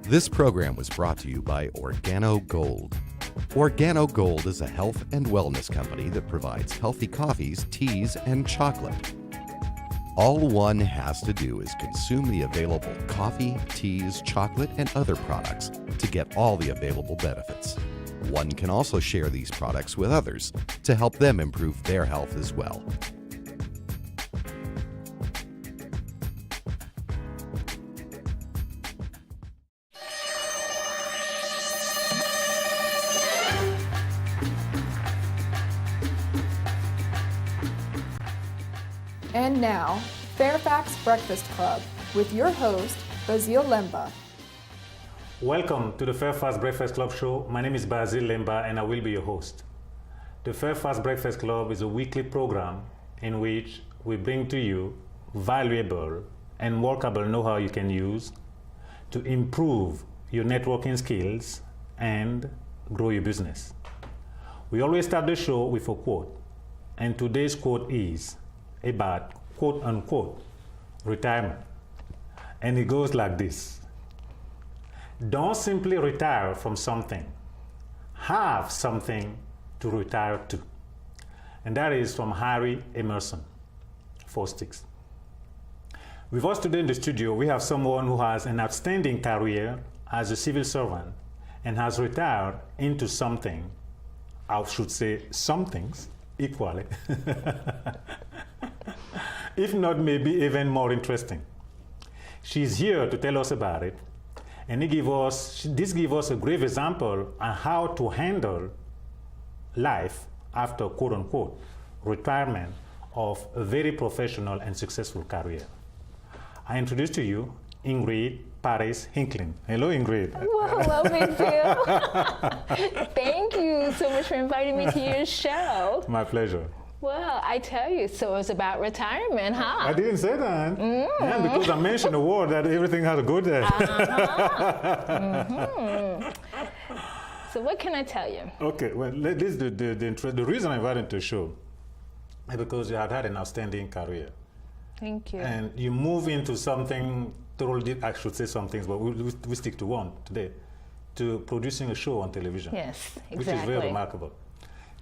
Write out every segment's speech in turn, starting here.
This program was brought to you by Organo Gold. Organo Gold is a health and wellness company that provides healthy coffees, teas, and chocolate. All one has to do is consume the available coffee, teas, chocolate, and other products to get all the available benefits. One can also share these products with others to help them improve their health as well. And now, Fairfax Breakfast Club with your host, Basil Lemba. Welcome to the Fairfax Breakfast Club show. My name is Basil Lemba and I will be your host. The Fairfax Breakfast Club is a weekly program in which we bring to you valuable and workable know-how you can use to improve your networking skills and grow your business. We always start the show with a quote, and today's quote is about quote-unquote retirement. And it goes like this: don't simply retire from something, have something to retire to. And that is from Harry Emerson, 4 sticks. With us today in the studio, we have someone who has an outstanding career as a civil servant and has retired into something, I should say some things, equally. If not, maybe even more interesting. She's here to tell us about it, and this gives us a great example on how to handle life after quote-unquote retirement of a very professional and successful career. I introduce to you Ingrid Parris-Hicklin. Hello, Ingrid. Well, hello, Basil. Thank you so much for inviting me to your show. My pleasure. Well, I tell you, so it's about retirement, huh? I didn't say that. Yeah, because I mentioned a word that everything has a good day. So what can I tell you? Okay, well, this the reason I invited you to the show is because you had an outstanding career. Thank you. And you move into something totally, I should say some things, but we stick to one today, to producing a show on television. Yes, exactly. Which is very remarkable.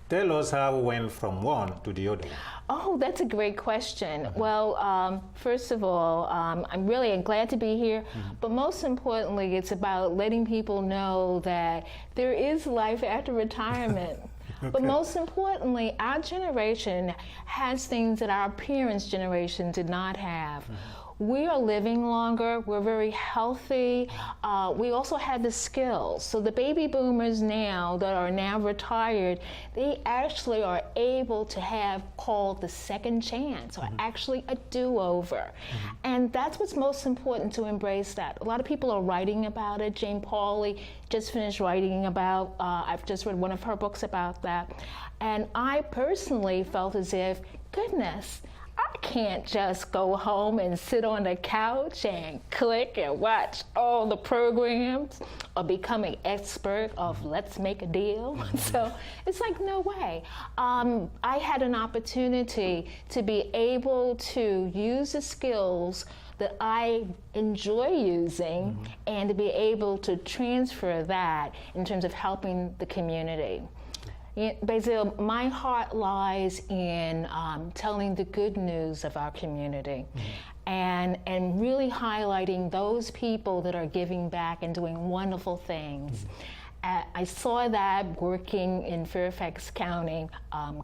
Tell us how we went from one to the other. Oh, that's a great question. Well, first of all, I'm really glad to be here, but most importantly, it's about letting people know that there is life after retirement. Okay. But most importantly, our generation has things that our parents' generation did not have. We are living longer, we're very healthy, we also have the skills. So the baby boomers now that are now retired, they actually are able to have called the second chance, or actually a do-over. And that's what's most important, to embrace that. A lot of people are writing about it. Jane Pauley just finished writing about, I've just read one of her books about that. And I personally felt as if, goodness, I can't just go home and sit on the couch and click and watch all the programs or become an expert of let's make a deal. So it's like, no way. I had an opportunity to be able to use the skills that I enjoy using and to be able to transfer that in terms of helping the community. Basil, my heart lies in telling the good news of our community and really highlighting those people that are giving back and doing wonderful things. I saw that working in Fairfax County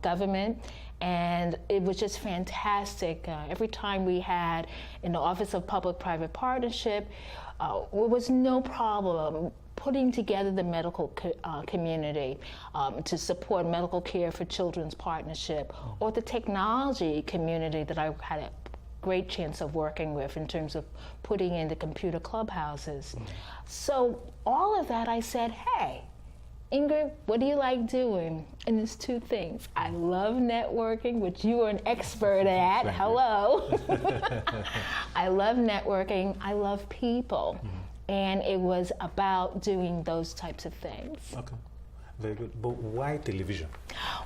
government, and it was just fantastic. Every time we had in the Office of Public-Private Partnership, it was no problem putting together the medical community to support medical care for children's partnership, or the technology community that I had a great chance of working with in terms of putting in the computer clubhouses. So all of that, I said, hey, Ingrid, what do you like doing? And there's two things. I love networking, which you are an expert at. Hello. I love networking. I love people. And it was about doing those types of things. Okay, very good. But why television?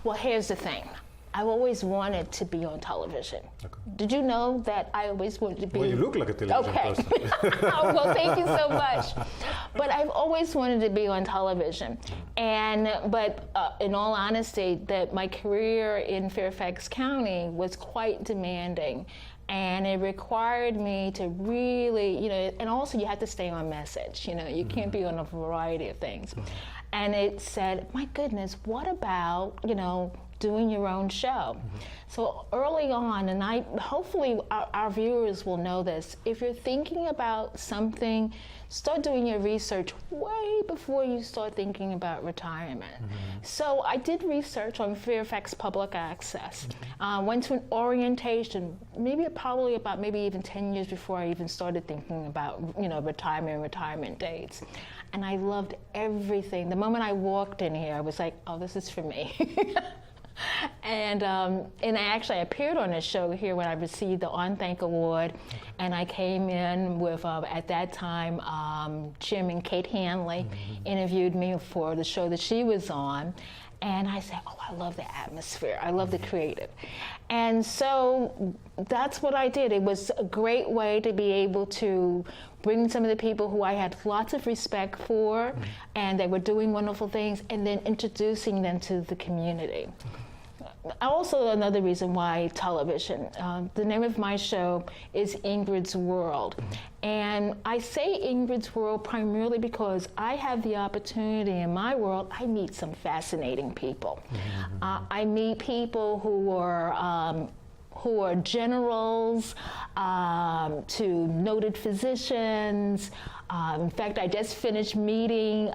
Well, here's the thing. I've always wanted to be on television. Okay. Did you know that I always wanted to be? Well, you look like a television person. Oh, well, thank you so much. But I've always wanted to be on television. But in all honesty, that my career in Fairfax County was quite demanding. And it required me to really, and also you have to stay on message, you can't be on a variety of things. And it said, my goodness, what about, doing your own show? So early on, and hopefully our viewers will know this, if you're thinking about something, start doing your research way before you start thinking about retirement. So I did research on Fairfax Public Access, went to an orientation, probably about even 10 years before I even started thinking about, retirement dates. And I loved everything. The moment I walked in here, I was like, oh, this is for me. And I actually appeared on a show here when I received the On Thank Award, and I came in with, at that time, Chairman Kate Hanley interviewed me for the show that she was on, and I said, oh, I love the atmosphere, I love the creative. And so that's what I did. It was a great way to be able to bring some of the people who I had lots of respect for, and they were doing wonderful things, and then introducing them to the community. Also, another reason why television. The name of my show is Ingrid's World. And I say Ingrid's World primarily because I have the opportunity in my world, I meet some fascinating people. I meet people who are generals to noted physicians. In fact, I just finished meeting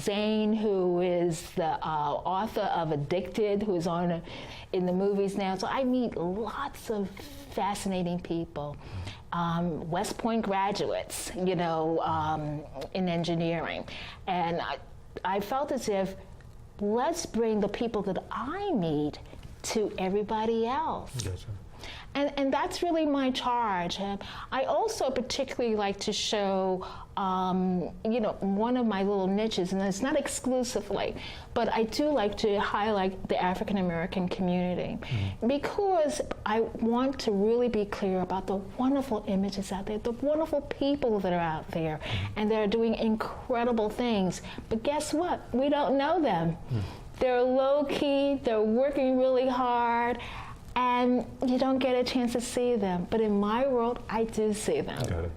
Zane, who is the author of Addicted, who is in the movies now. So I meet lots of fascinating people. West Point graduates, in engineering. And I felt as if, let's bring the people that I meet to everybody else. Gotcha. And that's really my charge. I also particularly like to show, one of my little niches, and it's not exclusively, but I do like to highlight the African American community because I want to really be clear about the wonderful images out there, the wonderful people that are out there, and they're doing incredible things. But guess what? We don't know them. They're low-key, they're working really hard, and you don't get a chance to see them. But in my world, I do see them. Got it.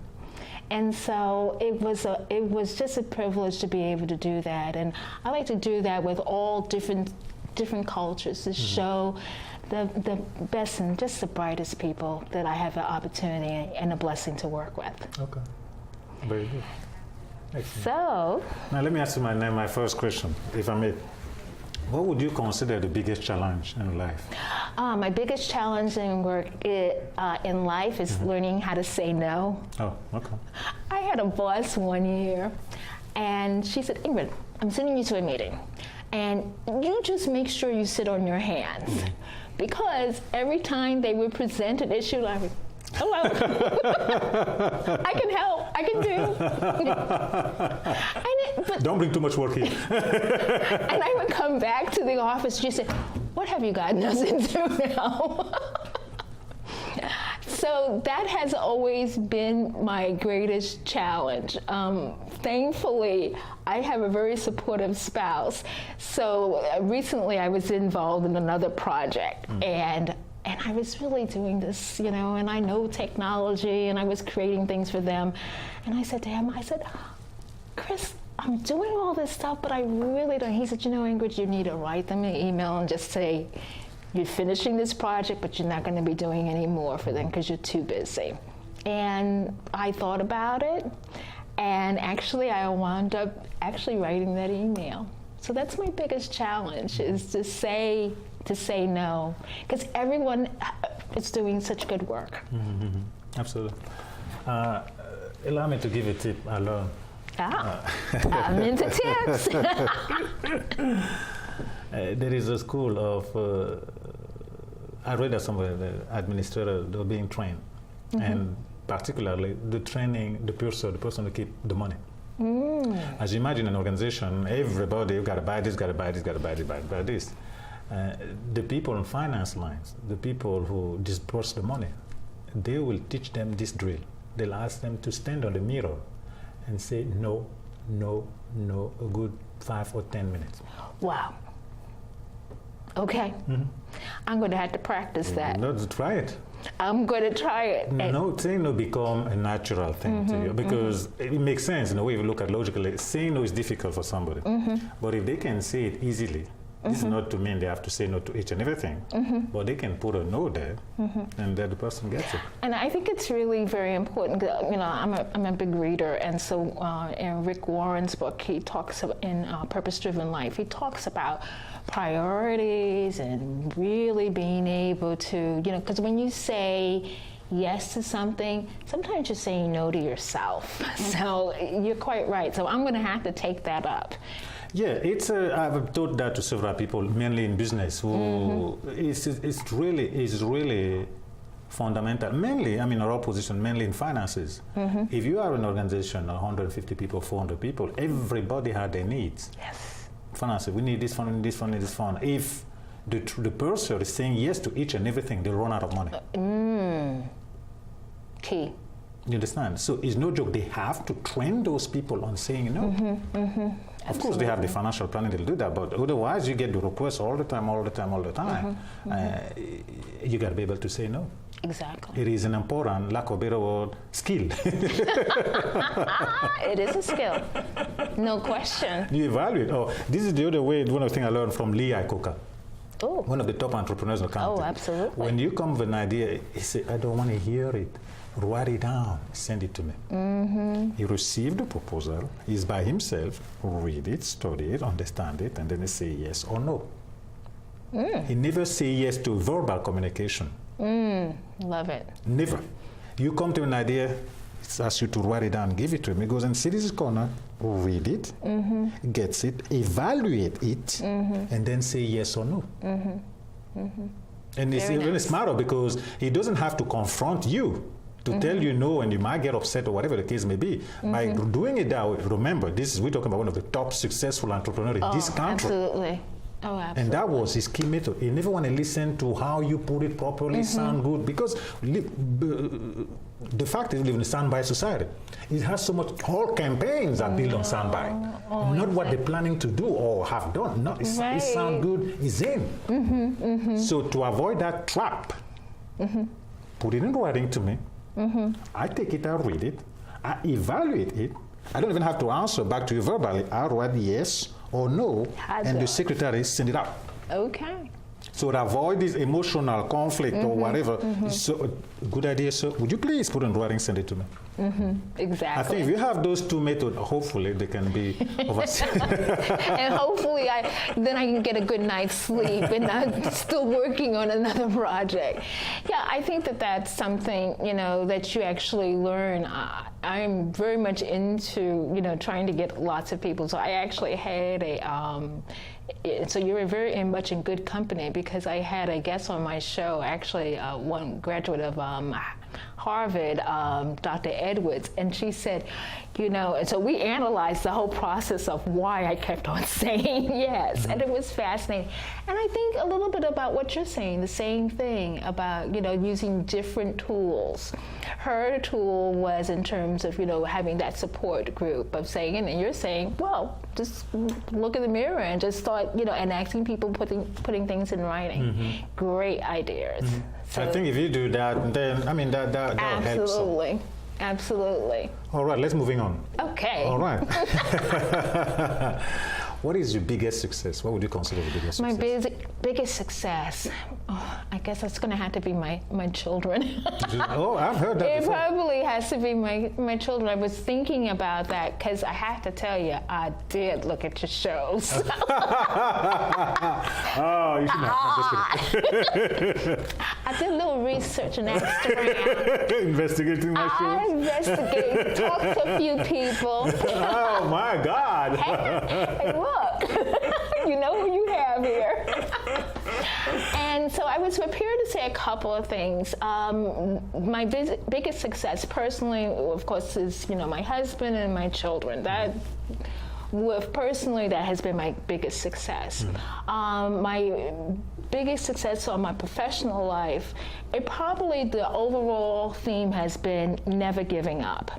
And so it was just a privilege to be able to do that. And I like to do that with all different cultures to show the best and just the brightest people that I have the opportunity and a blessing to work with. Okay, very good. Excellent. So now let me ask you my first question, if I may. What would you consider the biggest challenge in life? My biggest challenge in life is learning how to say no. Oh, okay. I had a boss one year, and she said, Ingrid, I'm sending you to a meeting, and you just make sure you sit on your hands. Because every time they would present an issue, I would, hello, I can help, I can do. Don't bring too much work here. And I would come back to the office, she said, what have you gotten us into now? So that has always been my greatest challenge. Thankfully, I have a very supportive spouse. So recently I was involved in another project, and I was really doing this, and I know technology, and I was creating things for them. And I said to him, Chris, I'm doing all this stuff, but I really don't. He said, Ingrid, you need to write them an email and just say, you're finishing this project, but you're not going to be doing any more for them because you're too busy. And I thought about it, and actually I wound up writing that email. So that's my biggest challenge, is to say no, because everyone is doing such good work. Absolutely. Allow me to give a tip I learned. I'm into tips. There is a school of, I read that somewhere, the administrators, they're being trained, and particularly the person to keep the money. As you imagine an organization, everybody, you got to buy this, got to buy this, got to buy this, buy this. The people on finance lines, the people who disperse the money, they will teach them this drill. They'll ask them to stand on the mirror and say, no, a good 5 or 10 minutes. Wow. Okay. I'm going to have to practice that. No, try it. I'm going to try it. No, saying no become a natural thing to you because it makes sense in the way you look at logically. Saying no is difficult for somebody. But if they can say it easily, this is not to mean they have to say no to each and everything, but they can put a no there, and then the person gets it. And I think it's really very important. You know, I'm a big reader, and so in Rick Warren's book, he talks about, in Purpose-Driven Life, he talks about priorities and really being able to, you know, because when you say yes to something, sometimes you're saying no to yourself. So you're quite right. So I'm going to have to take that up. Yeah, I've taught that to several people, mainly in business, who it's really fundamental. Mainly, I mean, our position, mainly in finances. If you are an organization, 150 people, 400 people, everybody had their needs. Yes. Finances, we need this fund, we need this fund, we need this fund. If the person is saying yes to each and everything, they'll run out of money. Key. You understand? So it's no joke. They have to train those people on saying no. Of course, they have the financial planning to do that, but otherwise, you get the requests all the time. You got to be able to say no. Exactly. It is an important, lack of a better word, skill. It is a skill, no question. You evaluate. Oh, this is the other way. One of the things I learned from Lee Iacocca. Oh. One of the top entrepreneurs in the country. Oh, absolutely. When you come with an idea, he said, I don't want to hear it. Write it down, send it to me. He received the proposal, he's by himself, read it, study it, understand it, and then he say yes or no. He never say yes to verbal communication. Love it. Never. You come to an idea, it asks you to write it down, give it to him. He goes and sit in his corner, read it, gets it, evaluate it, and then say yes or no. And it's really smarter because he doesn't have to confront you to tell you no, and you might get upset or whatever the case may be. By doing it that way, remember, we're talking about one of the top successful entrepreneurs in this country. Absolutely. Oh, absolutely. And that was his key method. He never want to listen to how you put it properly, sound good, because the fact is we live in a soundbite society. It has so much, whole campaigns are built on soundbite. Not what they're planning to do or have done. No, it sound good, it's in. So to avoid that trap, put it in writing to me. I take it, I read it, I evaluate it. I don't even have to answer back to you verbally. I write yes or no, and the secretary send it out. Okay. So to avoid this emotional conflict or whatever, so good idea, sir. Would you please put in writing, send it to me? Exactly. I think if you have those two methods, hopefully they can be overseen. And hopefully then I can get a good night's sleep and not still working on another project. Yeah, I think that's something, you know, that you actually learn. I'm very much into, you know, trying to get lots of people. So I actually had so you're very much in good company because I had a guest on my show, actually one graduate of Harvard, Dr. Edwards, and she said, you know, and so we analyzed the whole process of why I kept on saying yes, and it was fascinating. And I think a little bit about what you're saying, the same thing about, you know, using different tools. Her tool was in terms of, you know, having that support group of saying, and you're saying, well, just look in the mirror and just start, you know, and asking people, putting things in writing. Great ideas. So, I think if you do that, then, I mean, that helps. Absolutely. Absolutely. All right, let's moving on. Okay. All right. What is your biggest success? What would you consider the biggest success? My biggest success, I guess that's going to have to be my children. Oh, I've heard that It before. probably has to be my children. I was thinking about that because I have to tell you, I did look at your shows. Oh, you shouldn't have. I'm just kidding. I did a little research and asked around. Investigating my I shows. investigated, talked to a few people. Oh my God. Hey, look, you know who you have here. And so I was prepared to say a couple of things. My biggest success personally, of course, is, you know, my husband and my children. That has been my biggest success. My biggest success on my professional life, the overall theme has been never giving up.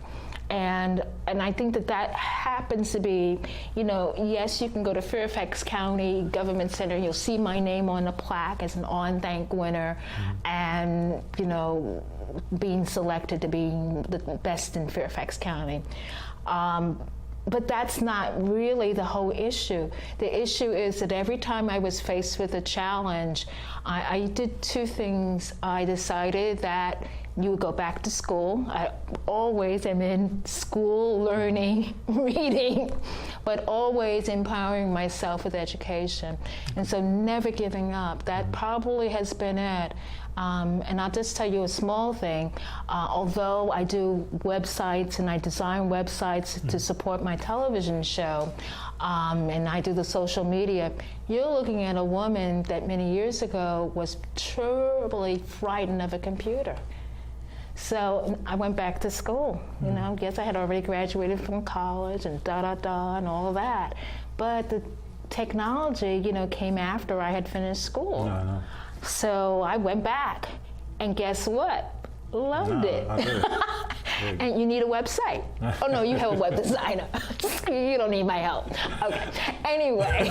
And I think that happens to be, yes, you can go to Fairfax County Government Center, you'll see my name on a plaque as an on-thank winner, and, being selected to be the best in Fairfax County. But that's not really the whole issue. The issue is that every time I was faced with a challenge, I did two things. I decided that you would go back to school. I always am in school, learning, reading, but always empowering myself with education. And so never giving up. That probably has been it. And I'll just tell you a small thing. Although I do websites and I design websites to support my television show, and I do the social media, you're looking at a woman that many years ago was terribly frightened of a computer. So I went back to school, Yes, I had already graduated from college and and all of that. But the technology, came after I had finished school. No. So I went back, and guess what? Loved it. And you need a website. Oh no, you have a web designer. You don't need my help. Okay. Anyway.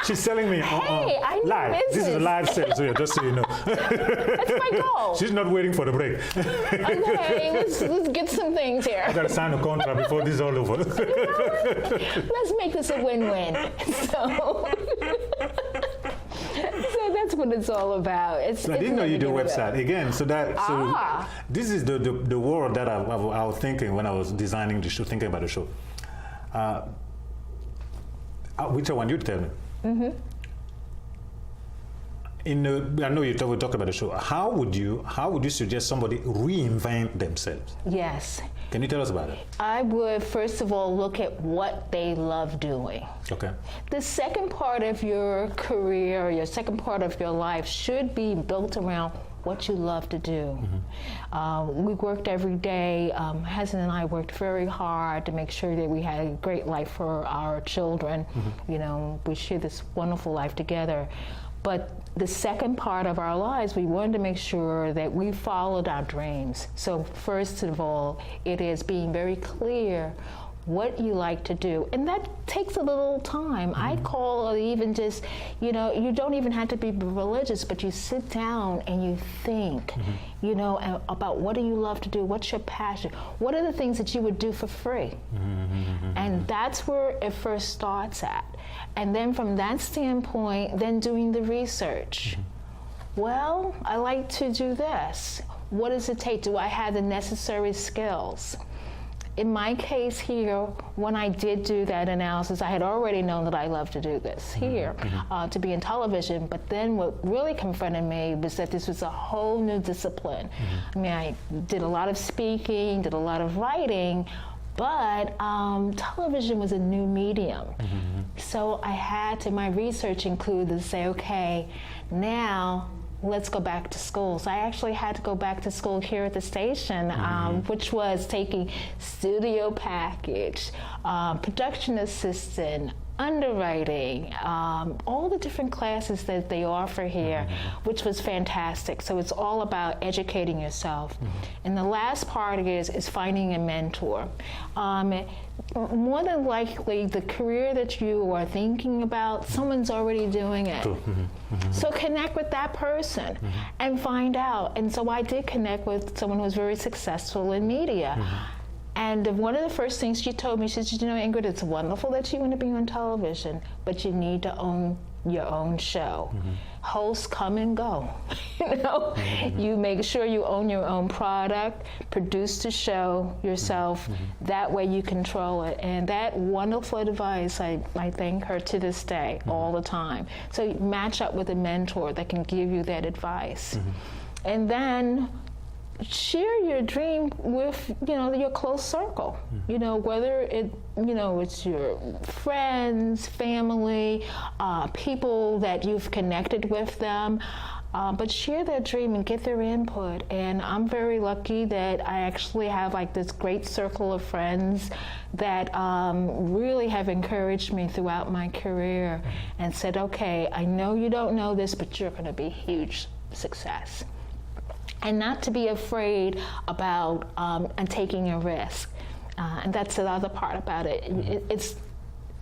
She's selling me I know live. business. This is a live sale, so just so you know. That's my goal. She's not waiting for the break. Okay, let's get some things here. I gotta sign a contract before this is all over. Let's make this a win-win. So that's what it's all about. I didn't know you do a website again. So this is the word that I was thinking when I was designing the show, thinking about the show. Which one you tell me? Mm-hmm. I know we talk about the show. How would you suggest somebody reinvent themselves? Yes. Can you tell us about it? I would first of all look at what they love doing. Okay. The second part of your career, your second part of your life should be built around what you love to do. Mm-hmm. We worked every day. Hasan and I worked very hard to make sure that we had a great life for our children. Mm-hmm. We share this wonderful life together. But the second part of our lives, we wanted to make sure that we followed our dreams. So first of all, it is being very clear what you like to do. And that takes a little time. Mm-hmm. I call it even just, you don't even have to be religious, but you sit down and you think, about what do you love to do? What's your passion? What are the things that you would do for free? Mm-hmm. And that's where it first starts at. And then from that standpoint, then doing the research. Mm-hmm. Well, I like to do this. What does it take? Do I have the necessary skills? In my case here, when I did do that analysis, I had already known that I love to do this here, to be in television. But then what really confronted me was that this was a whole new discipline. Mm-hmm. I mean, I did a lot of speaking, did a lot of writing, but television was a new medium. Mm-hmm. So I had to, my research included to say, okay, now let's go back to school. So I actually had to go back to school here at the station, which was taking studio package, production assistant, underwriting, all the different classes that they offer here, which was fantastic. So it's all about educating yourself. And the last part is finding a mentor. More than likely, the career that you are thinking about, someone's already doing it. So connect with that person and find out. And so I did connect with someone who was very successful in media. And one of the first things she told me, she said, Ingrid, it's wonderful that you want to be on television, but you need to own your own show. Hosts come and go. You make sure you own your own product, produce the show yourself. That way you control it. And that wonderful advice, I thank her to this day all the time. So match up with a mentor that can give you that advice. And then share your dream with your close circle, whether it's your friends, family, people that you've connected with them, but share their dream and get their input. And I'm very lucky that I actually have this great circle of friends that really have encouraged me throughout my career and said, okay, I know you don't know this, but you're going to be a huge success. And not to be afraid about and taking a risk. And that's the other part about it. It's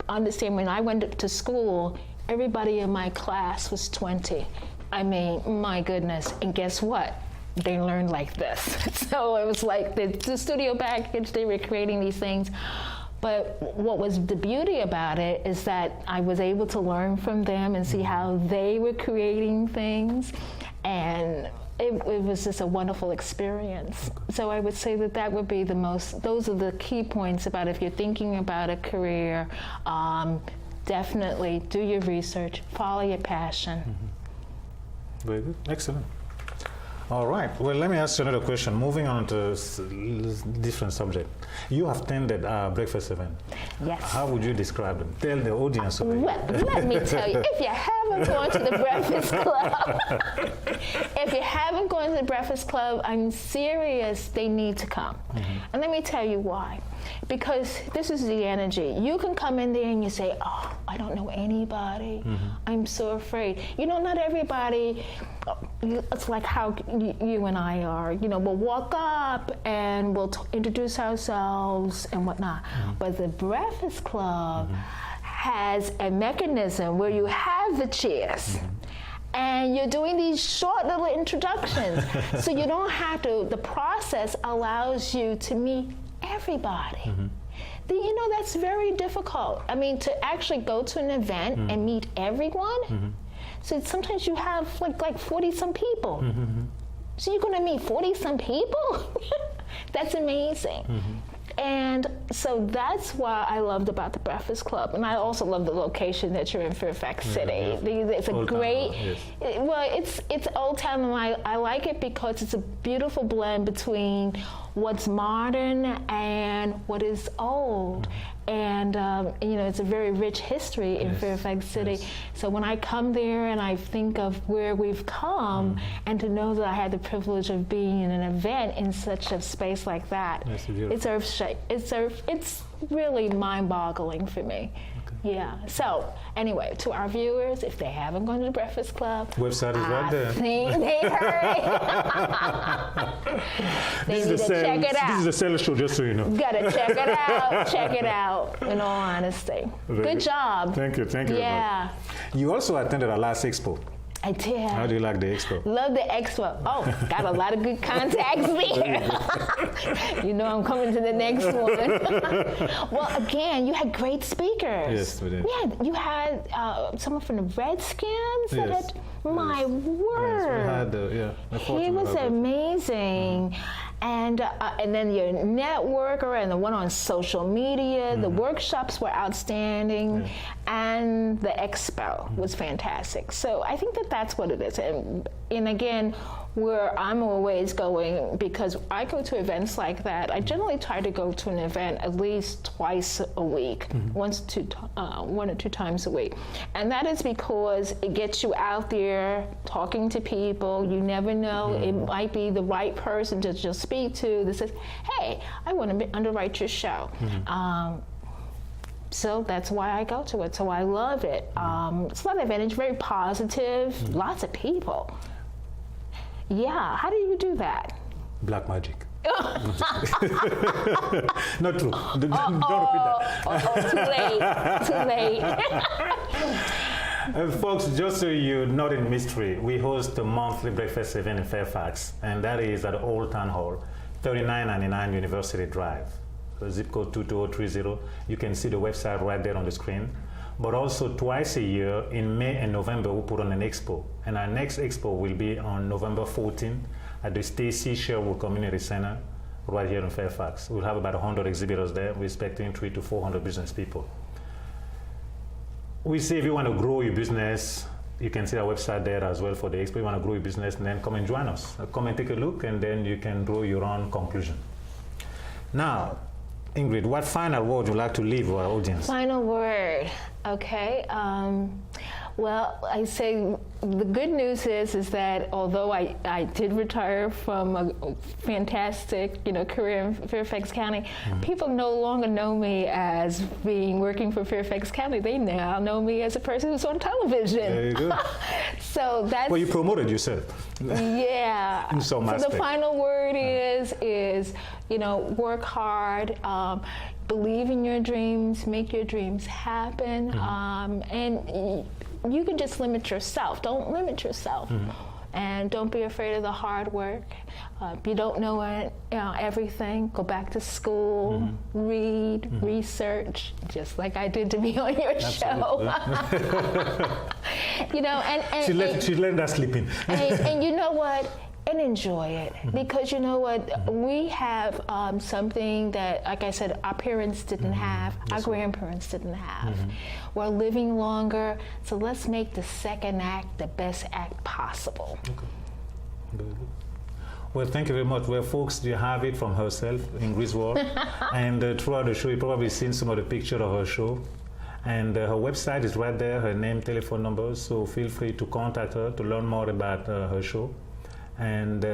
understand when I went to school, everybody in my class was 20. I mean, my goodness. And guess what? They learned like this. So it was like the studio package, they were creating these things. But what was the beauty about it is that I was able to learn from them and see how they were creating things. And it was just a wonderful experience. So I would say that would be those are the key points about if you're thinking about a career, definitely do your research, follow your passion. Very good, excellent. All right, well, let me ask you another question. Moving on to different subject. You have attended a breakfast event. Yes. How would you describe them? Tell the audience about it. Well, let me tell you, if you haven't gone to the Breakfast Club, I'm serious, they need to come. And let me tell you why. Because this is the energy. You can come in there and you say, oh, I don't know anybody. I'm so afraid. You know, not everybody, it's like how you and I are. You know, we'll walk up and we'll introduce ourselves and whatnot. But the Breakfast Club has a mechanism where you have the chairs. And you're doing these short little introductions. So you don't have to, the process allows you to meet everybody. You know, that's very difficult. I mean, to actually go to an event and meet everyone. So sometimes you have like 40-some people. So you're gonna meet 40-some people? That's amazing. And so that's why I loved about the Breakfast Club. And I also love the location that you're in, Fairfax City. It's a Old great, Town, well, it's Old Town, and I like it because it's a beautiful blend between what's modern and what is old. And you know, it's a very rich history in Fairfax City. So when I come there and I think of where we've come, and to know that I had the privilege of being in an event in such a space like that, it's it's really mind-boggling for me. Yeah. So anyway, to our viewers, if they haven't gone to the Breakfast Club, website is right there. They hurry. They need to check it out. This is a sales show, just so you know. Gotta check it out. Check it out. In all honesty, good job. Thank you. Yeah. You also attended our last expo. I did. How do you like the expo? Love the expo. Oh, got a lot of good contacts there. You know I'm coming to the next one. Well, again, you had great speakers. Yes, we did. You had someone from the Redskins. Yes. My word. Yes, we had, he was amazing. And then your networker and the one on social media, the workshops were outstanding, and the expo was fantastic. So I think that's what it is. And again, where I'm always going, because I go to events like that, I generally try to go to an event at least twice a week, one or two times a week. And that is because it gets you out there talking to people. You never know, it might be the right person to just speak to that says, hey, I want to underwrite your show. So that's why I go to it. So I love it. It's a lot of advantage, very positive, lots of people. Yeah, how do you do that? Black magic. Not true. Don't repeat that. Too late. Folks, just so you're not in mystery, we host a monthly breakfast event in Fairfax, and that is at Old Town Hall, 3999 University Drive, zip code 22030. You can see the website right there on the screen. But also twice a year, in May and November, we put on an expo. And our next expo will be on November 14th at the Stacy Sherwood Community Center right here in Fairfax. We'll have about 100 exhibitors there. We're expecting 300 to 400 business people. We say if you want to grow your business, you can see our website there as well for the expo. You want to grow your business, and then come and join us. Come and take a look, and then you can draw your own conclusion. Now, Ingrid, what final word would you like to leave our audience? Final word, okay. Well, I say the good news is that although I did retire from a fantastic career in Fairfax County, people no longer know me as working for Fairfax County. They now know me as a person who's on television. There you go. So that's well, you promoted yourself. Yeah. In some so aspect. The final word is work hard. Believe in your dreams, make your dreams happen, and you can just limit yourself. Don't limit yourself, and don't be afraid of the hard work. If you don't know everything, go back to school, read, research, just like I did to be on your show. And she learned that sleeping. and you know what? And enjoy it, because you know what, we have something that, like I said, our parents didn't have, our grandparents didn't have. We're living longer, so let's make the second act the best act possible. Okay. Very good. Well, thank you very much. Well, folks, you have it from herself, Ingrid's world. And throughout the show, you've probably seen some of the pictures of her show. And her website is right there, her name, telephone numbers, so feel free to contact her to learn more about her show. And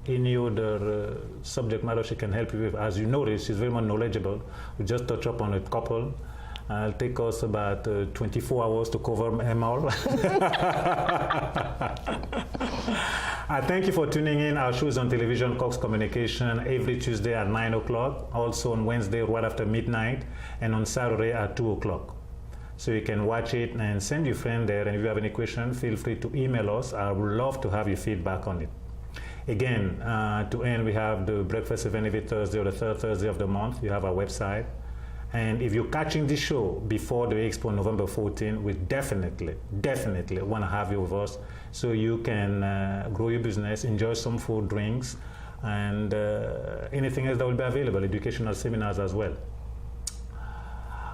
any other subject matter she can help you with. As you notice, she's very much knowledgeable. We just touch up on a couple. It'll take us about 24 hours to cover them all. I thank you for tuning in. Our show is on television, Cox Communication, every Tuesday at 9 o'clock, also on Wednesday right after midnight, and on Saturday at 2 o'clock. So you can watch it and send your friend there. And if you have any questions, feel free to email us. I would love to have your feedback on it. Again, to end, we have the breakfast event every Thursday or the third Thursday of the month. You have our website. And if you're catching this show before the Expo November 14, we definitely want to have you with us so you can grow your business, enjoy some food, drinks, and anything else that will be available, educational seminars as well.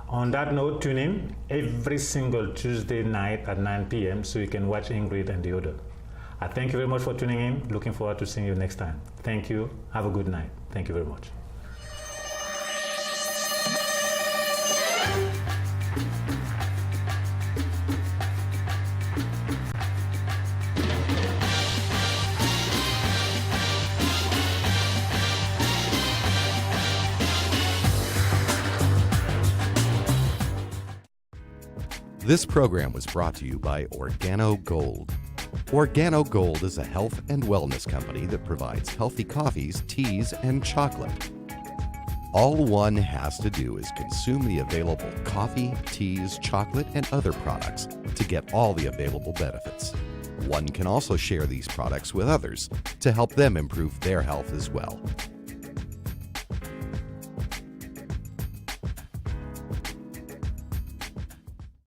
On that note, tune in every single Tuesday night at 9 p.m. so you can watch Ingrid and the other. I thank you very much for tuning in. Looking forward to seeing you next time. Thank you. Have a good night. Thank you very much. This program was brought to you by Organo Gold. Organo Gold is a health and wellness company that provides healthy coffees, teas, and chocolate. All one has to do is consume the available coffee, teas, chocolate, and other products to get all the available benefits. One can also share these products with others to help them improve their health as well.